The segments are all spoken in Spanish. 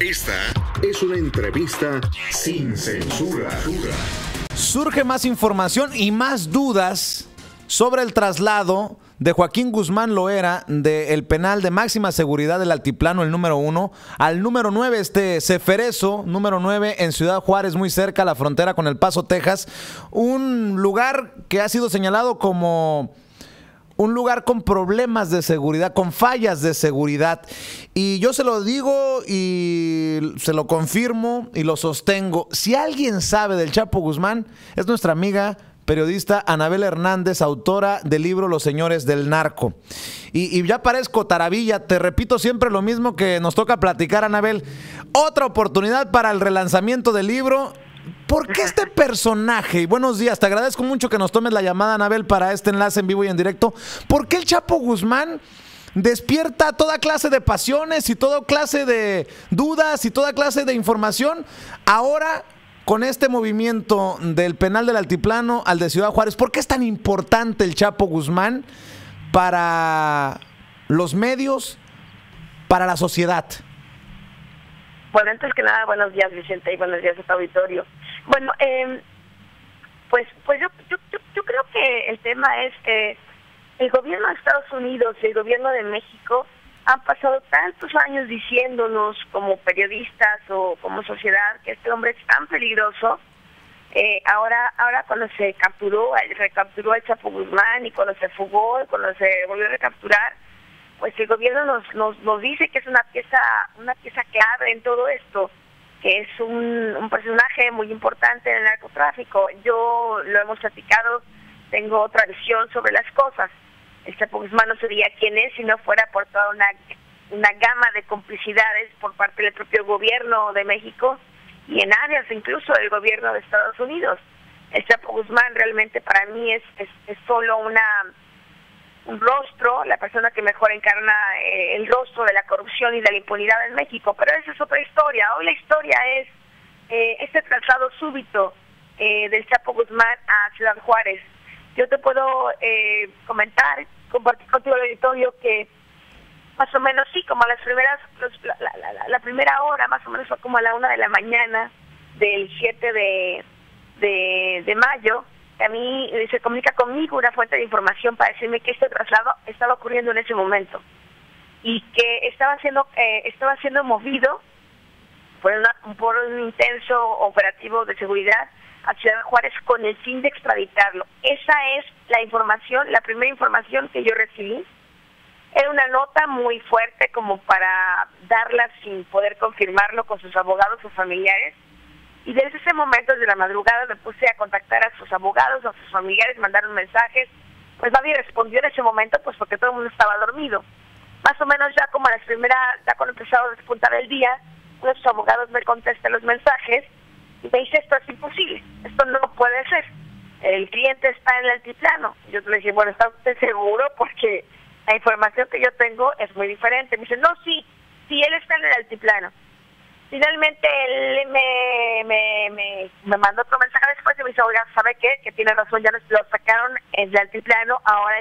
Esta es una entrevista sin censura. Surge más información y más dudas sobre el traslado de Joaquín Guzmán Loera del penal de máxima seguridad del Altiplano, el número 1, al número 9, Ceferezo, número 9, en Ciudad Juárez, muy cerca a la frontera con El Paso, Texas. Un lugar que ha sido señalado como un lugar con problemas de seguridad, con fallas de seguridad. Y yo se lo digo y se lo confirmo y lo sostengo. Si alguien sabe del Chapo Guzmán, es nuestra amiga periodista Anabel Hernández, autora del libro Los Señores del Narco. Y ya parezco taravilla, te repito siempre lo mismo que nos toca platicar, Anabel. Otra oportunidad para el relanzamiento del libro. ¿Por qué este personaje? Y buenos días, te agradezco mucho que nos tomes la llamada, Anabel, para este enlace en vivo y en directo. ¿Por qué el Chapo Guzmán despierta toda clase de pasiones y toda clase de dudas y toda clase de información ahora con este movimiento del penal del Altiplano al de Ciudad Juárez? ¿Por qué es tan importante el Chapo Guzmán para los medios, para la sociedad? Bueno, antes que nada, buenos días, Vicente, y buenos días a tu auditorio. Bueno, pues yo creo que el tema es que el gobierno de Estados Unidos y el gobierno de México han pasado tantos años diciéndonos como periodistas o como sociedad que este hombre es tan peligroso. Ahora cuando se recapturó el Chapo Guzmán, y cuando se fugó, y cuando se volvió a recapturar, pues el gobierno nos dice que es una pieza clave en todo esto, que es un personaje muy importante en el narcotráfico. Yo lo hemos platicado, tengo otra visión sobre las cosas. El Chapo Guzmán no sería quien es si no fuera por toda una gama de complicidades por parte del propio gobierno de México y en áreas incluso del gobierno de Estados Unidos. El Chapo Guzmán realmente para mí es solo un rostro, la persona que mejor encarna el rostro de la corrupción y de la impunidad en México, pero esa es otra historia. Hoy la historia es este traslado súbito del Chapo Guzmán a Ciudad Juárez. Yo te puedo compartir contigo el auditorio que más o menos sí, como a las primeras, la primera hora más o menos fue como a la 1 de la mañana del 7 de mayo, a mí se comunica conmigo una fuente de información para decirme que este traslado estaba ocurriendo en ese momento y que estaba siendo movido por un intenso operativo de seguridad a Ciudad Juárez con el fin de extraditarlo. Esa es la información, la primera información que yo recibí. Era una nota muy fuerte como para darla sin poder confirmarlo con sus abogados o familiares. Y desde ese momento, desde la madrugada, me puse a contactar a sus abogados, a sus familiares, mandaron mensajes. Pues nadie respondió en ese momento, pues porque todo el mundo estaba dormido. Más o menos ya como a las primeras, ya cuando empezaba a despuntar el día, uno de sus abogados me contesta los mensajes y me dice: esto es imposible, esto no puede ser. El cliente está en el Altiplano. Yo le dije: bueno, ¿está usted seguro? Porque la información que yo tengo es muy diferente. Me dice: no, sí, él está en el Altiplano. Finalmente él me mandó otro mensaje después y me dice: oiga, ¿sabe qué? Que tiene razón, ya lo sacaron en el Altiplano, ahora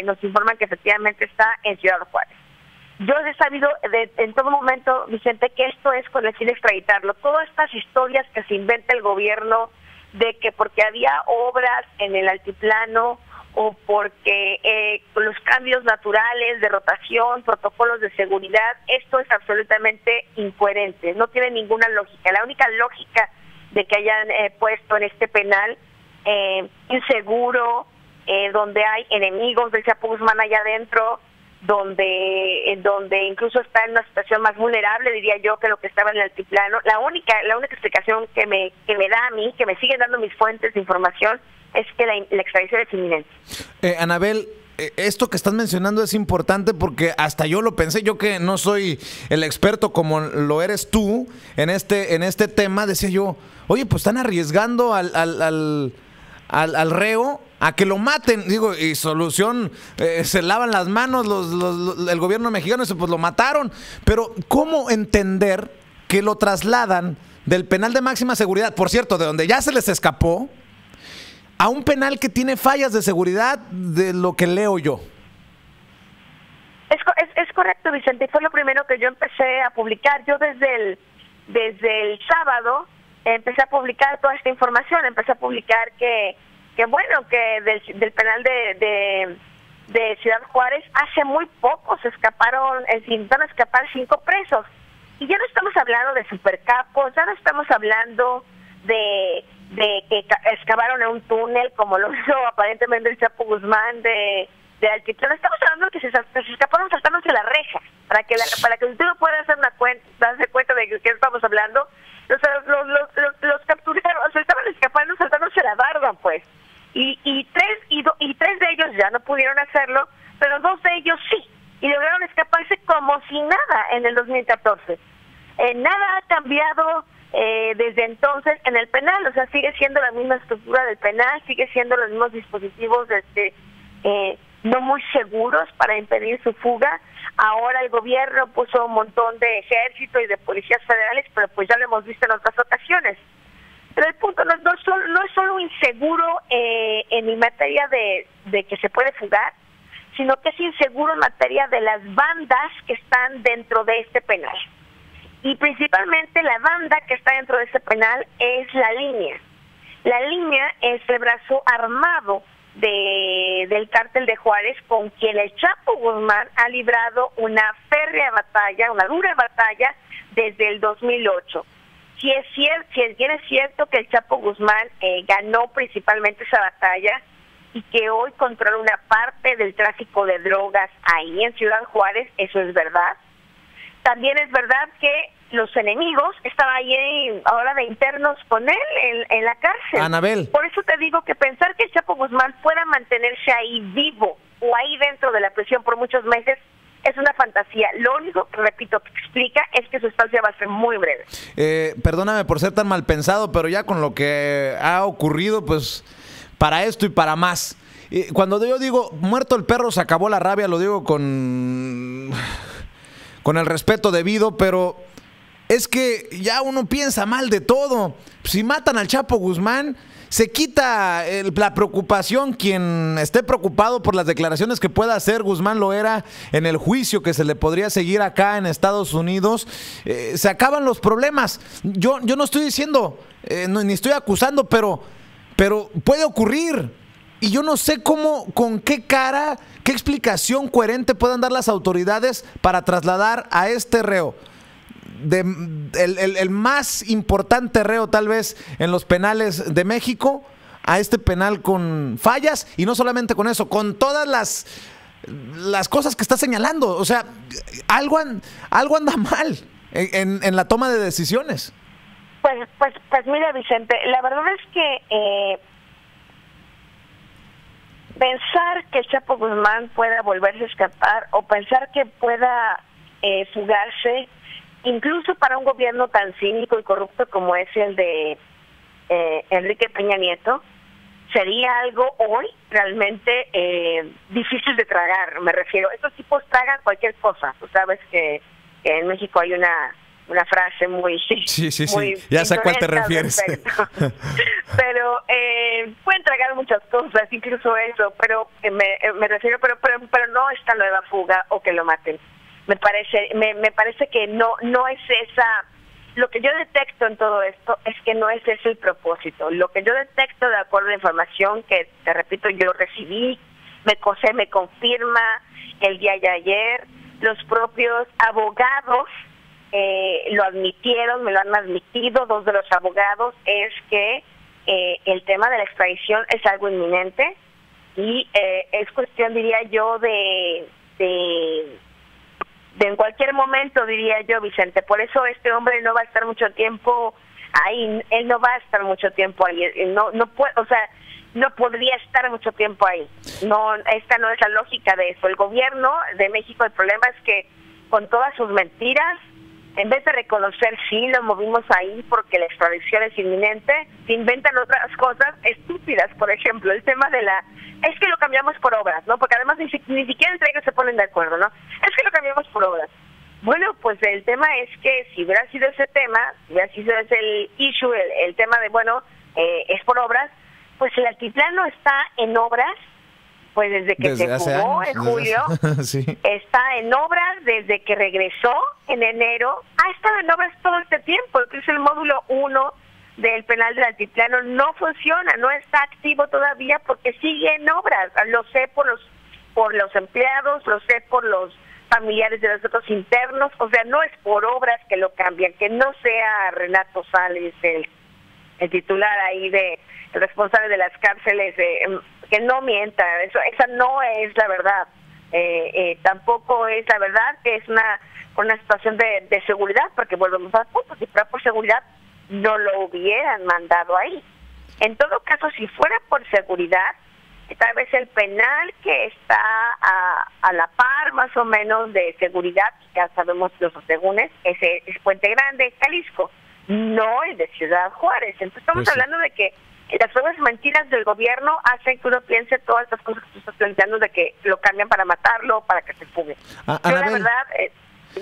nos informan que efectivamente está en Ciudad Juárez. Yo he sabido en todo momento, Vicente, que esto es con el fin de extraditarlo. Todas estas historias que se inventa el gobierno de que porque había obras en el Altiplano o porque los cambios naturales de rotación, protocolos de seguridad, esto es absolutamente incoherente, no tiene ninguna lógica. La única lógica de que hayan puesto en este penal inseguro, donde hay enemigos del Chapo Guzmán allá adentro, donde incluso está en una situación más vulnerable, diría yo, que lo que estaba en el Altiplano. La única explicación que me da a mí, que me siguen dando mis fuentes de información, es que la extradición es inminente. Anabel, esto que estás mencionando es importante porque hasta yo lo pensé, yo que no soy el experto como lo eres tú en este tema, decía yo, oye, pues están arriesgando al reo a que lo maten, digo, y solución, se lavan las manos el gobierno mexicano, pues lo mataron, pero ¿cómo entender que lo trasladan del penal de máxima seguridad, por cierto, de donde ya se les escapó, a un penal que tiene fallas de seguridad, de lo que leo yo? Es correcto, Vicente, y fue lo primero que yo empecé a publicar. Yo desde el sábado empecé a publicar toda esta información, empecé a publicar que del penal de Ciudad Juárez hace muy poco intentaron escapar 5 presos. Y ya no estamos hablando de supercapos, ya no estamos hablando de que excavaron en un túnel como lo hizo aparentemente el Chapo Guzmán de Altiplano. Estamos hablando de que se escaparon saltándose la reja, para que usted no pueda darse cuenta de qué estamos hablando. Los capturaron, o sea, estaban escapando saltándose la barda, pues. Y tres de ellos ya no pudieron hacerlo, pero 2 de ellos sí, y lograron escaparse como si nada en el 2014. Nada ha cambiado desde entonces en el penal, o sea, sigue siendo la misma estructura del penal, sigue siendo los mismos dispositivos no muy seguros para impedir su fuga. Ahora el gobierno puso un montón de ejército y de policías federales, pero pues ya lo hemos visto en otras ocasiones. Pero el punto no es solo inseguro en materia de que se puede fugar, sino que es inseguro en materia de las bandas que están dentro de este penal. Y principalmente la banda que está dentro de este penal es la línea. La línea es el brazo armado del cártel de Juárez, con quien el Chapo Guzmán ha librado una férrea batalla, una dura batalla desde el 2008. Si bien es cierto que el Chapo Guzmán ganó principalmente esa batalla y que hoy controla una parte del tráfico de drogas ahí en Ciudad Juárez, eso es verdad. También es verdad que los enemigos estaban ahí ahora de internos con él en la cárcel. Anabel. Por eso te digo que pensar que el Chapo Guzmán pueda mantenerse ahí vivo o ahí dentro de la prisión por muchos meses es una fantasía. Lo único que, repito, que explica es que su estancia va a ser muy breve. Perdóname por ser tan mal pensado, pero ya con lo que ha ocurrido, pues para esto y para más. Cuando yo digo muerto el perro, se acabó la rabia, lo digo con el respeto debido, pero es que ya uno piensa mal de todo. Si matan al Chapo Guzmán, se quita la preocupación quien esté preocupado por las declaraciones que pueda hacer Guzmán Loera en el juicio que se le podría seguir acá en Estados Unidos. Se acaban los problemas. Yo no estoy diciendo, ni estoy acusando, pero puede ocurrir. Y yo no sé con qué cara, qué explicación coherente puedan dar las autoridades para trasladar a este reo, el más importante reo tal vez en los penales de México, a este penal con fallas, y no solamente con eso, con todas las cosas que está señalando. O sea, algo anda mal en la toma de decisiones. Pues mira, Vicente, la verdad es que pensar que el Chapo Guzmán pueda volverse a escapar o pensar que pueda fugarse, incluso para un gobierno tan cínico y corrupto como es el de Enrique Peña Nieto, sería algo hoy realmente difícil de tragar. Me refiero, estos tipos tragan cualquier cosa. Tú sabes que en México hay una frase muy... Sí, muy ya sé a cuál te refieres. Pero pueden tragar muchas cosas, incluso eso, pero me refiero, pero no esta nueva fuga o que lo maten. Me parece que no es esa. Lo que yo detecto en todo esto es que no es ese el propósito. Lo que yo detecto, de acuerdo a la información que, te repito, yo recibí, me confirma el día de ayer, los propios abogados lo admitieron, me lo han admitido, 2 de los abogados, es que el tema de la extradición es algo inminente y es cuestión, diría yo, de en cualquier momento, diría yo, Vicente. Por eso este hombre no va a estar mucho tiempo ahí, él no va a estar mucho tiempo ahí, no puede, o sea, no podría estar mucho tiempo ahí. No, esta no es la lógica de eso. El gobierno de México, el problema es que con todas sus mentiras, en vez de reconocer sí, lo movimos ahí porque la extradición es inminente, se inventan otras cosas estúpidas. Por ejemplo, el tema de es que lo cambiamos por obras, ¿no? Porque además ni siquiera entre ellos se ponen de acuerdo, ¿no? Es que lo cambiamos por obras. Bueno, pues el tema es que si hubiera sido ese tema, si hubiera sido ese el issue, el tema de, es por obras, pues el altiplano está en obras Pues desde que se fugó en julio, sí. está en obras desde que regresó en enero, ha estado en obras todo este tiempo. Incluso el módulo 1 del penal del Altiplano no funciona, no está activo todavía porque sigue en obras. Lo sé por los empleados, lo sé por los familiares de los otros internos, o sea, no es por obras que lo cambian, que no sea Renato Sales el titular ahí el responsable de las cárceles, que no mienta, esa no es la verdad. Tampoco es la verdad que es una situación de seguridad, porque volvemos al punto, si fuera por seguridad no lo hubieran mandado ahí. En todo caso, si fuera por seguridad, tal vez el penal que está a la par más o menos de seguridad, ya sabemos los asegúnes, es Puente Grande, Jalisco, no el de Ciudad Juárez. Entonces estamos hablando de que las nuevas mentiras del gobierno hacen que uno piense todas estas cosas que tú estás planteando, de que lo cambian para matarlo, para que se fugue. Yo la verdad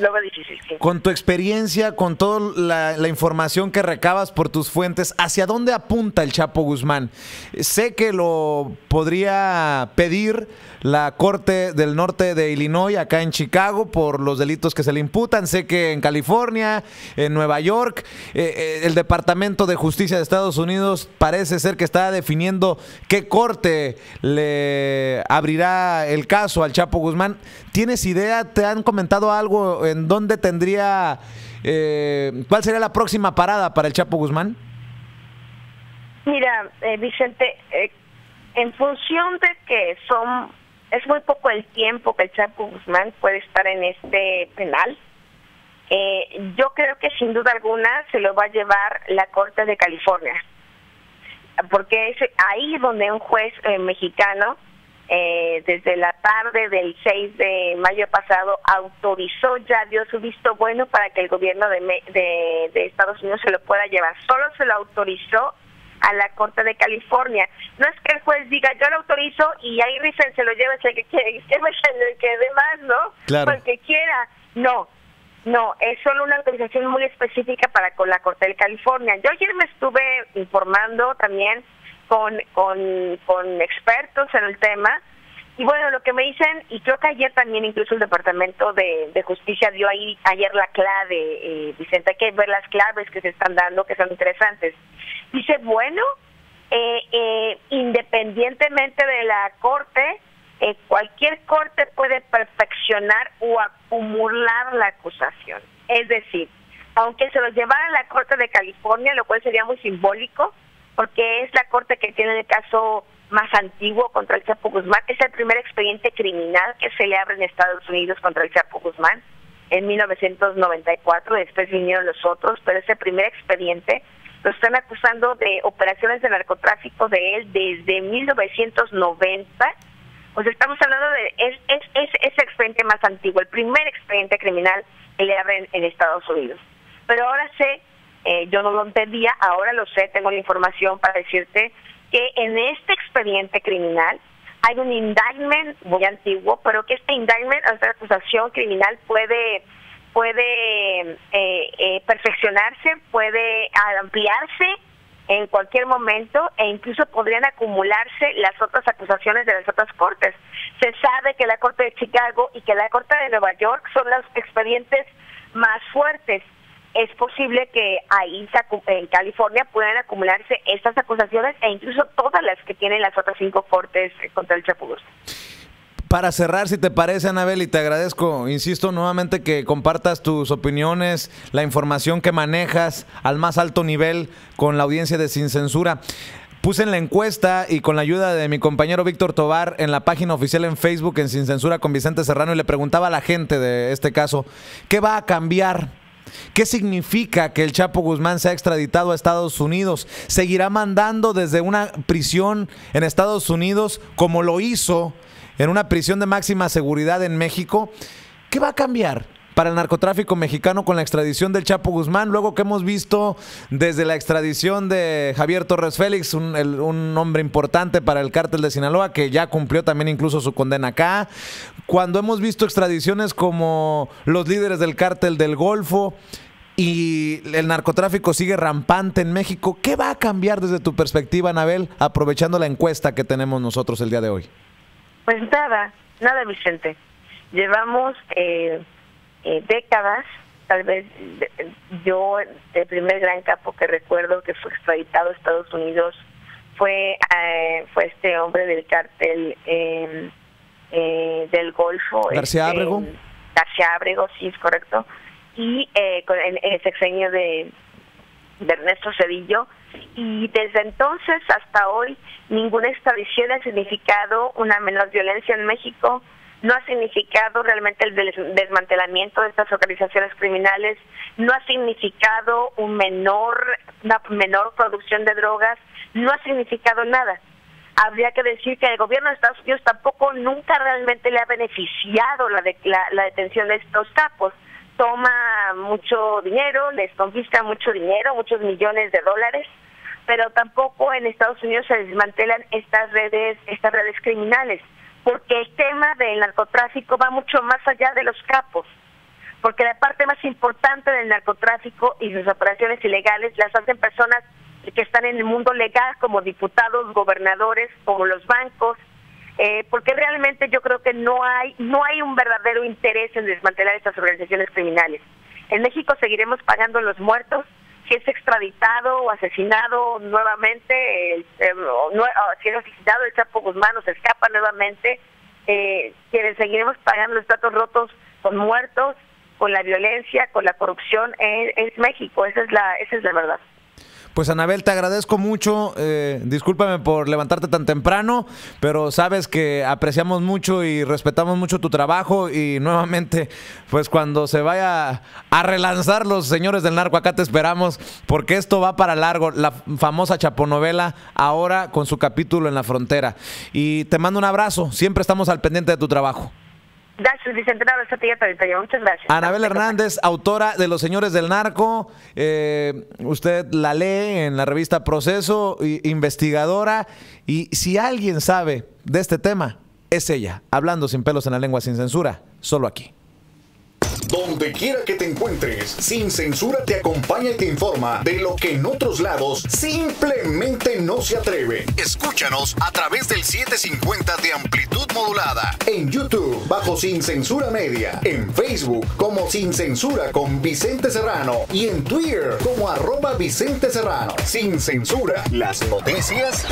lo veo difícil. Sí. Con tu experiencia, con toda la información que recabas por tus fuentes, ¿hacia dónde apunta el Chapo Guzmán? Sé que lo podría pedir la Corte del Norte de Illinois, acá en Chicago, por los delitos que se le imputan. Sé que en California, en Nueva York, el Departamento de Justicia de Estados Unidos parece ser que está definiendo qué corte le abrirá el caso al Chapo Guzmán. ¿Tienes idea? ¿Te han comentado algo en dónde tendría, cuál sería la próxima parada para el Chapo Guzmán? Mira, Vicente, en función de que es muy poco el tiempo que el Chapo Guzmán puede estar en este penal, yo creo que sin duda alguna se lo va a llevar la Corte de California, porque es ahí donde un juez mexicano, desde la tarde del 6 de mayo pasado, autorizó, ya dio su visto bueno para que el gobierno de Estados Unidos se lo pueda llevar. Solo se lo autorizó a la Corte de California. No es que el juez diga, yo lo autorizo y ahí Riffen se lo lleve, el que quiere, el que dé más, ¿no? Claro. El que quiera. No, es solo una autorización muy específica para con la Corte de California. Yo ayer me estuve informando también con expertos en el tema, y bueno, lo que me dicen, y creo que ayer también incluso el Departamento de Justicia dio ayer la clave, Vicente, hay que ver las claves que se están dando, que son interesantes. Dice, bueno, independientemente de la Corte, cualquier Corte puede perfeccionar o acumular la acusación. Es decir, aunque se lo llevara a la Corte de California, lo cual sería muy simbólico, porque es la Corte que tiene el caso más antiguo contra el Chapo Guzmán. Es el primer expediente criminal que se le abre en Estados Unidos contra el Chapo Guzmán en 1994, después vinieron los otros, pero ese primer expediente lo están acusando de operaciones de narcotráfico de él desde 1990. O sea, estamos hablando de ese expediente más antiguo, el primer expediente criminal que le abren en Estados Unidos. Pero ahora sé, yo no lo entendía, ahora lo sé, tengo la información para decirte que en este expediente criminal hay un indictment muy antiguo, pero que este indictment, esta acusación criminal puede perfeccionarse, puede ampliarse en cualquier momento, e incluso podrían acumularse las otras acusaciones de las otras cortes. Se sabe que la Corte de Chicago y que la Corte de Nueva York son los expedientes más fuertes. Es posible que ahí en California puedan acumularse estas acusaciones e incluso todas las que tienen las otras 5 cortes contra el Chapo Guzmán. Para cerrar, si te parece, Anabel, y te agradezco, insisto nuevamente que compartas tus opiniones, la información que manejas al más alto nivel con la audiencia de Sin Censura. Puse en la encuesta y con la ayuda de mi compañero Víctor Tobar en la página oficial en Facebook en Sin Censura con Vicente Serrano, y le preguntaba a la gente de este caso, ¿qué va a cambiar? ¿Qué significa que el Chapo Guzmán sea extraditado a Estados Unidos? ¿Seguirá mandando desde una prisión en Estados Unidos como lo hizo en una prisión de máxima seguridad en México? ¿Qué va a cambiar para el narcotráfico mexicano con la extradición del Chapo Guzmán? Luego que hemos visto desde la extradición de Javier Torres Félix, un hombre importante para el cártel de Sinaloa, que ya cumplió también incluso su condena acá. Cuando hemos visto extradiciones como los líderes del cártel del Golfo, y el narcotráfico sigue rampante en México. ¿Qué va a cambiar desde tu perspectiva, Anabel, aprovechando la encuesta que tenemos nosotros el día de hoy? Pues nada, Vicente. Llevamos décadas, tal vez yo, el primer gran capo que recuerdo que fue extraditado a Estados Unidos fue este hombre del cártel del Golfo. García Ábrego. García Ábrego, sí, es correcto. Y en el sexenio de Ernesto Zedillo. Y desde entonces hasta hoy, ninguna extradición ha significado una menor violencia en México, no ha significado realmente el desmantelamiento de estas organizaciones criminales, no ha significado una menor producción de drogas, no ha significado nada. Habría que decir que el gobierno de Estados Unidos tampoco nunca realmente le ha beneficiado la detención de estos capos. Toma mucho dinero, les confisca mucho dinero, muchos millones de dólares, pero tampoco en Estados Unidos se desmantelan estas redes criminales, porque el tema del narcotráfico va mucho más allá de los capos, porque la parte más importante del narcotráfico y sus operaciones ilegales las hacen personas que están en el mundo legal, como diputados, gobernadores, como los bancos, porque realmente yo creo que no hay un verdadero interés en desmantelar estas organizaciones criminales. En México seguiremos pagando los muertos, si es extraditado o asesinado nuevamente, si es asesinado el Chapo Guzmán o se escapa nuevamente, seguiremos pagando los platos rotos con muertos, con la violencia, con la corrupción. Es México, esa es la verdad. Pues Anabel, te agradezco mucho, discúlpame por levantarte tan temprano, pero sabes que apreciamos mucho y respetamos mucho tu trabajo y nuevamente, pues cuando se vaya a relanzar Los Señores del Narco, acá te esperamos, porque esto va para largo, la famosa chaponovela, ahora con su capítulo en la frontera. Y te mando un abrazo, siempre estamos al pendiente de tu trabajo. Gracias, Vicente. Muchas gracias. Anabel Hernández, autora de Los Señores del Narco. Usted la lee en la revista Proceso, investigadora. Y si alguien sabe de este tema, es ella. Hablando sin pelos en la lengua, sin censura, solo aquí. Donde quiera que te encuentres, Sin Censura te acompaña y te informa de lo que en otros lados simplemente no se atreven. Escúchanos a través del 750 de amplitud modulada. En YouTube, bajo Sin Censura Media. En Facebook, como Sin Censura con Vicente Serrano. Y en Twitter, como @Vicente Serrano. Sin Censura, las noticias